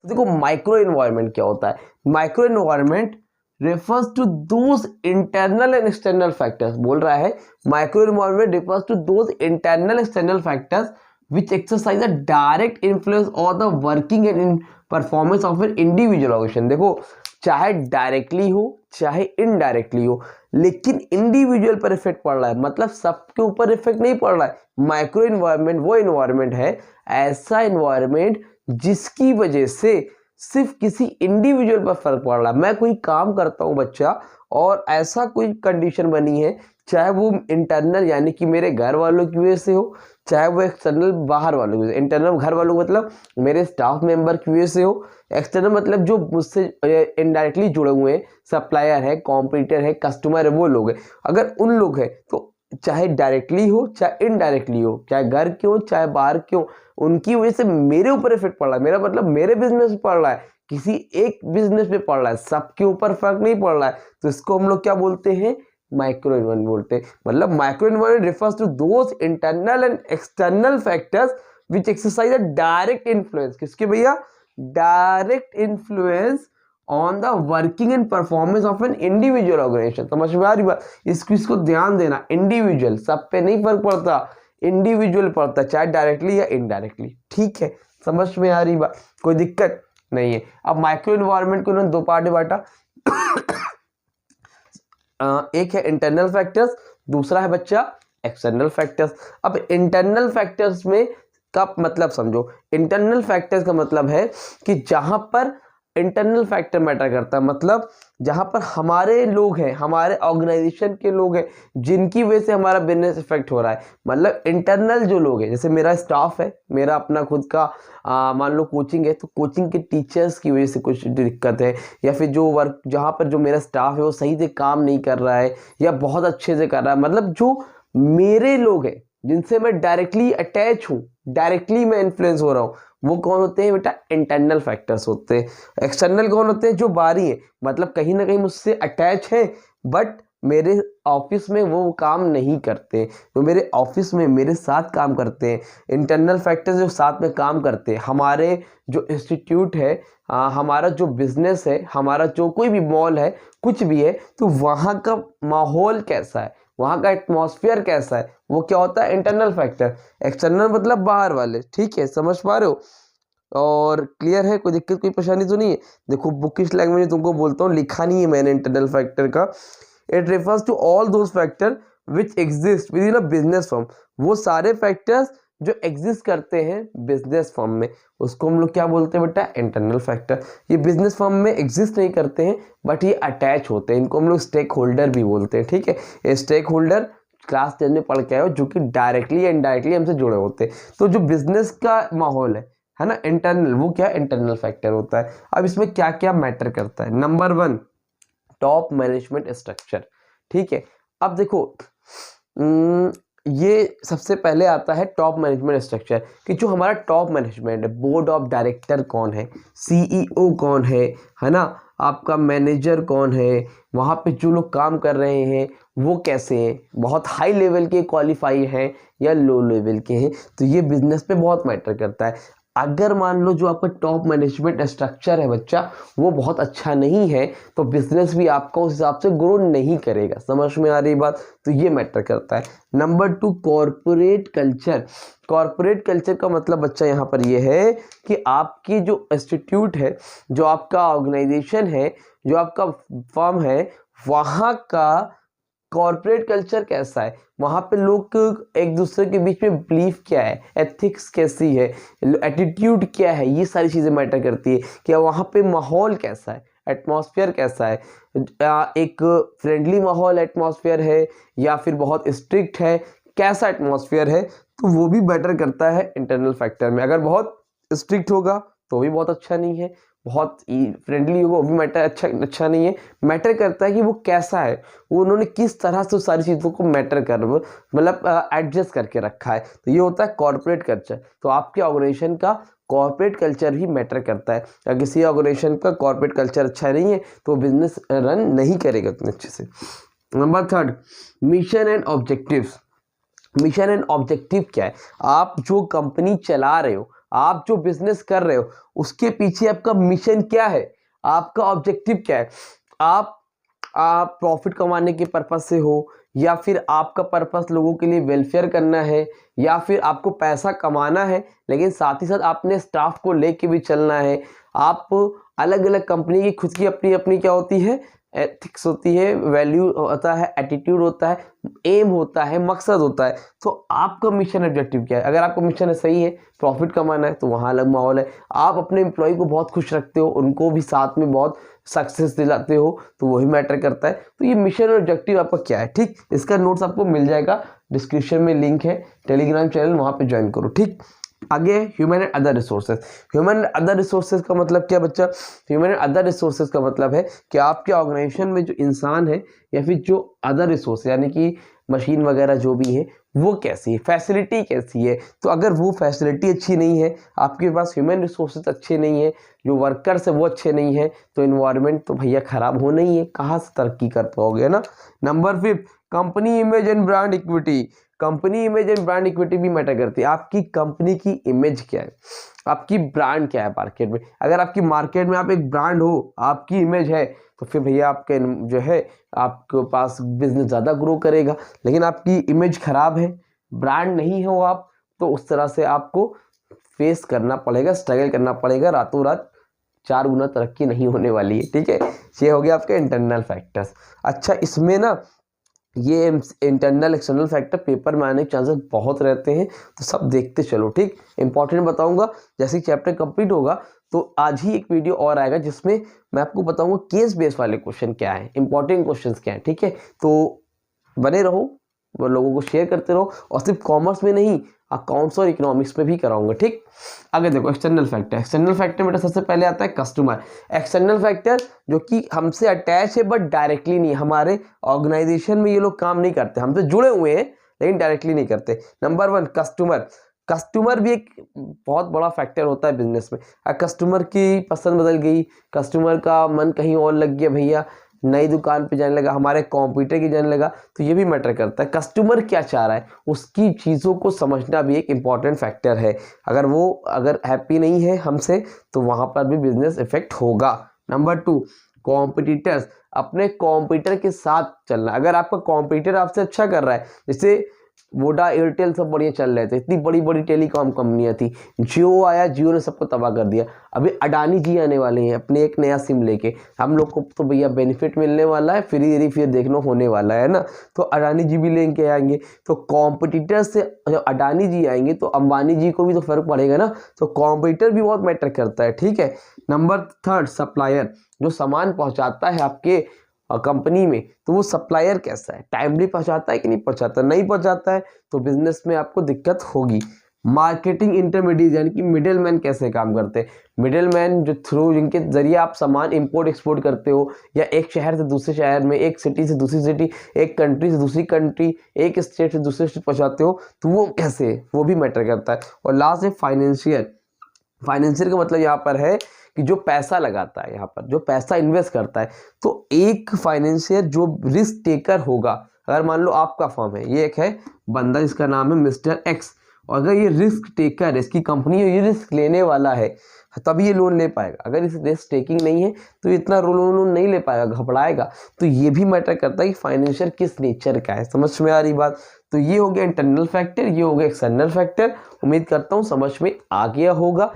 देखो micro environment क्या होता है, micro environment refers to those internal and external factors, बोल रहा है micro environment refers to those internal external factors which exercise a direct influence on the working and in performance of an individual organization। देखो चाहे directly हो चाहे indirectly हो, लेकिन individual पर इफेक्ट पड़ रहा है, मतलब सबके ऊपर इफेक्ट नहीं पड़ रहा है। माइक्रो इन्वायरमेंट वो इन्वायरमेंट है, ऐसा इन्वायरमेंट जिसकी वजह से सिर्फ किसी इंडिविजुअल पर फर्क पड़ रहा है। मैं कोई काम करता हूं बच्चा, और ऐसा कोई कंडीशन बनी है, चाहे वो इंटरनल यानी कि मेरे घर वालों की वजह से हो, चाहे वो एक्सटर्नल बाहर वालों की वजह से। इंटरनल घर वालों मतलब मेरे स्टाफ मेंबर की वजह से हो, एक्सटर्नल मतलब जो मुझसे इनडायरेक्टली जुड़े हुए हैं, सप्लायर है, कॉम्पिटिटर है, कस्टमर है, वो लोग हैं। अगर उन लोग हैं तो चाहे डायरेक्टली हो चाहे इनडायरेक्टली हो, चाहे घर क्यों चाहे बाहर क्यों, उनकी वजह से मेरे ऊपर इफेक्ट पड़ रहा है। मेरा मतलब मेरे बिजनेस पे पड़ रहा है, किसी एक बिजनेस पे पड़ रहा है, सबके ऊपर फर्क नहीं पड़ रहा है, तो इसको हम लोग क्या बोलते हैं, माइक्रो इन्वायरमेंट बोलते हैं। मतलब micro environment refers to those internal and external factors which exercise a direct influence, किसके भैया, direct influence on the working and performance of an individual organisation. समझ में आ रही बात, इसको ध्यान देना, इंडिविजुअल, सब पे नहीं फर्क पड़ता, इंडिविजुअल पड़ता है, चाहे डायरेक्टली या इनडायरेक्टली। ठीक है, समझ में आ रही बात, कोई दिक्कत नहीं है। अब माइक्रो इन्वायरमेंट को उन्होंने दो पार्ट में बांटा, एक है इंटरनल फैक्टर्स, दूसरा है बच्चा एक्सटर्नल फैक्टर्स। अब इंटरनल फैक्टर्स में का मतलब समझो, इंटरनल फैक्टर्स का मतलब है कि जहां पर इंटरनल फैक्टर मैटर करता है, मतलब जहां पर हमारे लोग हैं, हमारे ऑर्गेनाइजेशन के लोग हैं, जिनकी वजह से हमारा बिजनेस इफेक्ट हो रहा है। मतलब इंटरनल जो लोग हैं, जैसे मेरा स्टाफ है, मेरा अपना खुद का मान लो कोचिंग है, तो कोचिंग के टीचर्स की वजह से कुछ दिक्कत है, या फिर जो वर्क जहां पर जो मेरा स्टाफ है वो सही से काम नहीं कर रहा है या बहुत अच्छे से कर रहा है, मतलब जो मेरे लोग हैं जिनसे मैं डायरेक्टली अटैच हूँ, डायरेक्टली मैं इन्फ्लुएंस हो रहा हूँ, वो कौन होते हैं बेटा, इंटरनल फैक्टर्स होते हैं। एक्सटर्नल कौन होते हैं, जो बाहरी है, मतलब कहीं ना कहीं मुझसे अटैच है बट मेरे ऑफिस में वो काम नहीं करते, तो मेरे ऑफिस में मेरे साथ काम करते हैं। इंटरनल फैक्टर्स जो साथ में काम करते हैं, हमारे जो इंस्टीट्यूट है, हमारा जो बिजनेस है, हमारा जो कोई भी मॉल है, कुछ भी है, तो वहाँ का माहौल कैसा है, वहाँ का एटमॉस्फेयर कैसा है, वो क्या होता है, इंटरनल फैक्टर। एक्सटर्नल मतलब बाहर वाले। ठीक है, समझ पा रहे हो और क्लियर है, कोई दिक्कत कोई परेशानी तो नहीं है। देखो बुकिश लैंग्वेज में तुमको बोलता हूँ, लिखा नहीं है मैंने इंटरनल फैक्टर का। It refers to all those factor which exist within a business firm, वो सारे फैक्टर्स जो एग्जिस्ट करते हैं बिजनेस फर्म में, उसको हम लोग क्या बोलते हैं बेटा, इंटरनल फैक्टर। ये बिजनेस फर्म में एग्जिस्ट नहीं करते हैं बट ये अटैच होते हैं, इनको हम लोग स्टेक होल्डर भी बोलते हैं। ठीक है, ये स्टेक होल्डर क्लास 10 में पढ़ के आए हो, जो कि डायरेक्टली या इनडायरेक्टली हमसे जुड़े होते हैं। तो जो बिजनेस का माहौल है ना, इंटरनल, वो क्या इंटरनल फैक्टर होता है। अब इसमें क्या क्या मैटर करता है, नंबर 1 टॉप मैनेजमेंट स्ट्रक्चर। ठीक है, अब देखो ये सबसे पहले आता है टॉप मैनेजमेंट स्ट्रक्चर, कि जो हमारा टॉप मैनेजमेंट है, बोर्ड ऑफ डायरेक्टर कौन है, सीईओ कौन है ना, आपका मैनेजर कौन है, वहाँ पे जो लोग काम कर रहे हैं वो कैसे हैं, बहुत हाई लेवल के क्वालिफाई हैं या लो लेवल के हैं, तो ये बिजनेस पे बहुत मैटर करता है। अगर मान लो जो आपका टॉप मैनेजमेंट स्ट्रक्चर है बच्चा, वो बहुत अच्छा नहीं है, तो बिजनेस भी आपका उस हिसाब से ग्रो नहीं करेगा। समझ में आ रही बात, तो ये मैटर करता है। Number 2 corporate culture. Corporate culture का मतलब बच्चा यहाँ पर ये है कि आपकी जो इंस्टीट्यूट है, जो आपका ऑर्गेनाइजेशन है, जो आपका फर्म है, वहाँ का कॉर्पोरेट कल्चर कैसा है, वहाँ पे लोग एक दूसरे के बीच में बिलीफ क्या है, एथिक्स कैसी है, एटीट्यूड क्या है, ये सारी चीज़ें मैटर करती है। क्या वहाँ पे माहौल कैसा है, एटमॉस्फेयर कैसा है, एक फ्रेंडली माहौल एटमॉस्फेयर है या फिर बहुत स्ट्रिक्ट है, कैसा एटमॉस्फेयर है, तो वो भी मैटर करता है इंटरनल फैक्टर में। अगर बहुत स्ट्रिक्ट होगा तो भी बहुत अच्छा नहीं है, बहुत फ्रेंडली होगा वो भी मैटर अच्छा नहीं है। मैटर करता है कि वो कैसा है, वो उन्होंने किस तरह से सारी चीज़ों को मैटर कर मतलब एडजस्ट करके रखा है, तो ये होता है कॉर्पोरेट कल्चर। तो आपके ऑर्गेनाइजेशन का कॉर्पोरेट कल्चर भी मैटर करता है। अगर किसी ऑर्गेनाइजेशन का कॉर्पोरेट कल्चर अच्छा नहीं है तो बिजनेस रन नहीं करेगा उतने अच्छे से। Number 3 mission and objectives. Mission and objective क्या है, आप जो कंपनी चला रहे हो, आप जो बिजनेस कर रहे हो उसके पीछे आपका मिशन क्या है, आपका ऑब्जेक्टिव क्या है। आप प्रॉफिट कमाने के पर्पज से हो, या फिर आपका पर्पस लोगों के लिए वेलफेयर करना है, या फिर आपको पैसा कमाना है लेकिन साथ ही साथ आपने स्टाफ को लेके भी चलना है। आप अलग अलग कंपनी की खुद की अपनी अपनी क्या होती है, एथिक्स होती है, वैल्यू होता है, एटीट्यूड होता है, एम होता है, मकसद होता है। तो आपका मिशन ऑब्जेक्टिव क्या है। अगर आपका मिशन सही है, प्रॉफिट कमाना है, तो वहाँ अलग माहौल है। आप अपने एम्प्लॉय को बहुत खुश रखते हो, उनको भी साथ में बहुत सक्सेस दिलाते हो, तो वही मैटर करता है। तो ये मिशन और ऑब्जेक्टिव आपका क्या है, ठीक। इसका नोट्स आपको मिल जाएगा, डिस्क्रिप्शन में लिंक है, टेलीग्राम चैनल, वहाँ पे ज्वाइन करो, ठीक। आगे human and other resources. Human and other resources का मतलब क्या बच्चा, ह्यूमन एंड अदर रिसोर्सेज का मतलब है कि आपके ऑर्गेनाइजेशन में जो इंसान है या फिर जो अदर रिसोर्स यानी कि मशीन वगैरह जो भी है वो कैसी है, फैसिलिटी कैसी है। तो अगर वो फैसिलिटी अच्छी नहीं है, आपके पास ह्यूमन रिसोर्सेज अच्छे नहीं है, जो वर्कर्स है वो अच्छे नहीं है, तो इन्वायरमेंट तो भैया खराब होना ही है, कहाँ से तरक्की कर पाओगे ना। Number 5, company image and brand equity. Company image and brand equity भी मैटर करती है। आपकी कंपनी की इमेज क्या है, आपकी ब्रांड क्या है मार्केट में। अगर आपकी मार्केट में आप एक ब्रांड हो, आपकी इमेज है, तो फिर भैया आपके जो है आपके पास बिजनेस ज़्यादा ग्रो करेगा। लेकिन आपकी इमेज खराब है, ब्रांड नहीं हो आप, तो उस तरह से आपको फेस करना पड़ेगा, स्ट्रगल करना पड़ेगा, रातों रात 4 गुना तरक्की नहीं होने वाली है, ठीक है। ये हो गया आपके इंटरनल फैक्टर्स। अच्छा, इसमें ना ये इंटरनल एक्सटर्नल फैक्टर पेपर में आने के चांसेस बहुत रहते हैं, तो सब देखते चलो, ठीक। इंपॉर्टेंट बताऊंगा, जैसे चैप्टर कंप्लीट होगा तो आज ही एक वीडियो और आएगा जिसमें मैं आपको बताऊंगा केस बेस वाले क्वेश्चन क्या है, इंपॉर्टेंट क्वेश्चंस क्या है, ठीक है। तो बने रहो, वो लोगों को शेयर करते रहो, और सिर्फ कॉमर्स में नहीं, अकाउंट्स और इकोनॉमिक्स में भी कराऊंगा, ठीक। आगे देखो एक्सटर्नल फैक्टर। एक्सटर्नल फैक्टर बेटा सबसे पहले आता है कस्टमर। एक्सटर्नल फैक्टर जो कि हमसे अटैच है बट डायरेक्टली नहीं, हमारे ऑर्गेनाइजेशन में ये लोग काम नहीं करते, हमसे जुड़े हुए हैं लेकिन डायरेक्टली नहीं करते। Number 1 customer. कस्टमर भी एक बहुत बड़ा फैक्टर होता है बिजनेस में। कस्टमर की पसंद बदल गई, कस्टमर का मन कहीं और लग गया, भैया नई दुकान पे जाने लगा, हमारे कंप्यूटर की जाने लगा, तो ये भी मैटर करता है। कस्टमर क्या चाह रहा है, उसकी चीज़ों को समझना भी एक इम्पॉर्टेंट फैक्टर है। अगर हैप्पी नहीं है हमसे, तो वहाँ पर भी बिजनेस इफेक्ट होगा। Number 2 competitors. अपने कॉम्पिटिटर के साथ चलना। अगर आपका कॉम्पिटिटर आपसे अच्छा कर रहा है, जैसे वोडा एयरटेल सब बढ़िया चल रहे थे, इतनी बड़ी बड़ी टेलीकॉम कंपनियां थी, जियो आया, जियो ने सबको तबाह कर दिया। अभी अडानी जी आने वाले हैं अपने एक नया सिम लेके, हम लोग को तो भैया बेनिफिट मिलने वाला है, फ्री फिर देखना होने वाला है ना। तो अडानी जी भी लेके आएंगे, तो कॉम्पिटिटर से जब अडानी जी आएंगे तो अंबानी जी को भी तो फर्क पड़ेगा ना। तो कॉम्पिटिटर भी बहुत मैटर करता है, ठीक है। Number 3 supplier. जो सामान पहुंचाता है आपके कंपनी में, तो वो सप्लायर कैसा है, टाइमली पहुंचाता है कि नहीं पहुंचाता, नहीं पहुंचाता है तो बिजनेस में आपको दिक्कत होगी। मार्केटिंग इंटरमीडिएट यानी कि मिडिल मैन कैसे काम करते हैं। मिडिल मैन जो थ्रू जिनके जरिए आप सामान इंपोर्ट एक्सपोर्ट करते हो, या एक शहर से दूसरे शहर में, एक सिटी से दूसरी सिटी, एक कंट्री से दूसरी कंट्री, एक स्टेट से दूसरे स्टेट पहुंचाते हो, तो वो कैसे, वो भी मैटर करता है। और लास्ट है फाइनेंशियल। फाइनेंशियल का मतलब यहाँ पर है कि जो पैसा लगाता है, यहाँ पर जो पैसा इन्वेस्ट करता है। तो एक फाइनेंशियर जो रिस्क टेकर होगा, अगर मान लो आपका फर्म है, ये एक है बंदा जिसका नाम है मिस्टर एक्स, और अगर ये रिस्क टेकर है, इसकी कंपनी ये रिस्क लेने वाला है, तभी ये लोन ले पाएगा। अगर इस रिस्क टेकिंग नहीं है तो इतना लोन नहीं ले पाएगा, घबराएगा। तो ये भी मैटर करता है कि फाइनेंशियल किस नेचर का है। समझ में आ रही बात। तो ये हो गया इंटरनल फैक्टर, ये हो गया एक्सटर्नल फैक्टर। उम्मीद करता हूँ समझ में आ गया होगा।